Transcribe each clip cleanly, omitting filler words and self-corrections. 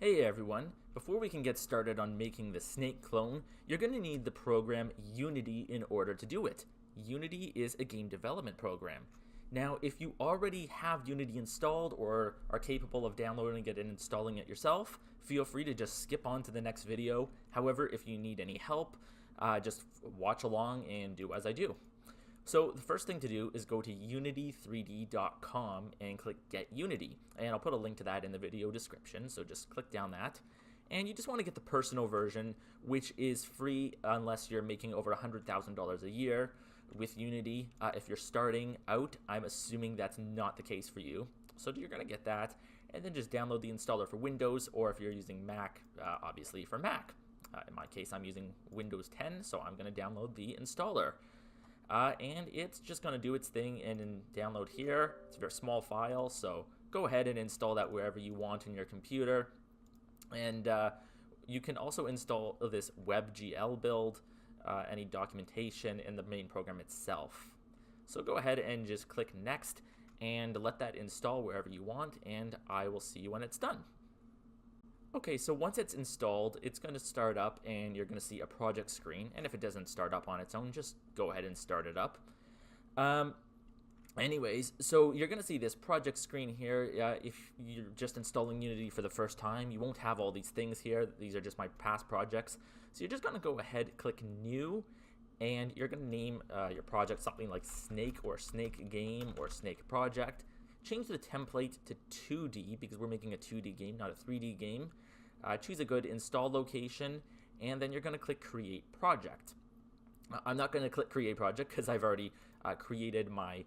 Hey everyone, before we can get started on making the Snake clone, you're going to need the program Unity in order to do it. Unity is a game development program. Now, if you already have Unity installed or are capable of downloading it and installing it yourself, feel free to just skip on to the next video. However, if you need any help, just watch along and do as I do. So the first thing to do is go to unity3d.com and click Get Unity. And I'll put a link to that in the video description, so just click down that. And you just want to get the personal version, which is free unless you're making over $100,000 a year with Unity. If you're starting out, I'm assuming that's not the case for you. So you're going to get that, and then just download the installer for Windows, or if you're using Mac, obviously for Mac. In my case, I'm using Windows 10, so I'm going to download the installer. And it's just going to do its thing and then download here. It's a very small file, so go ahead and install that wherever you want in your computer. And you can also install this WebGL build, any documentation in the main program itself. So go ahead and just click Next and let that install wherever you want, and I will see you when it's done. Okay, so once it's installed, it's going to start up and you're going to see a project screen. And if it doesn't start up on its own, just go ahead and start it up. Anyways, so you're going to see this project screen here. If you're just installing Unity for the first time, you won't have all these things here. These are just my past projects. So you're just going to go ahead, click New, and you're going to name your project something like Snake or Snake Game or Snake Project. Change the template to 2D because we're making a 2D game, not a 3D game. Choose a good install location, and then you're going to click Create Project. I'm not going to click Create Project because I've already created my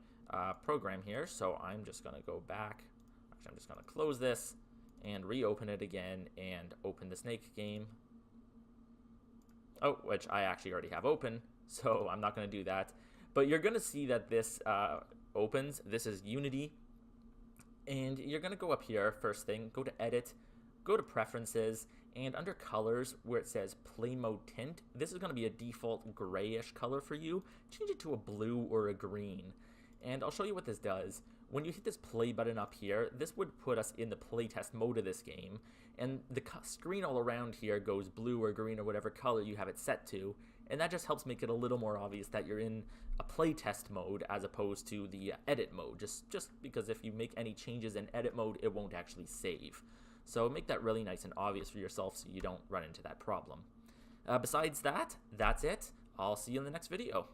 program here, so I'm just going to go back. Actually, I'm just going to close this and reopen it again and open the Snake game. Oh, which I actually already have open, so I'm not going to do that. But you're going to see that this opens. This is Unity. And you're going to go up here, first thing, go to Edit, go to Preferences, and under Colors, where it says Play Mode Tint, this is going to be a default grayish color for you. Change it to a blue or a green. And I'll show you what this does. When you hit this play button up here, this would put us in the playtest mode of this game. And the screen all around here goes blue or green or whatever color you have it set to. And that just helps make it a little more obvious that you're in a playtest mode as opposed to the edit mode, just because if you make any changes in edit mode, it won't actually save. So make that really nice and obvious for yourself so you don't run into that problem. Besides that, that's it. I'll see you in the next video.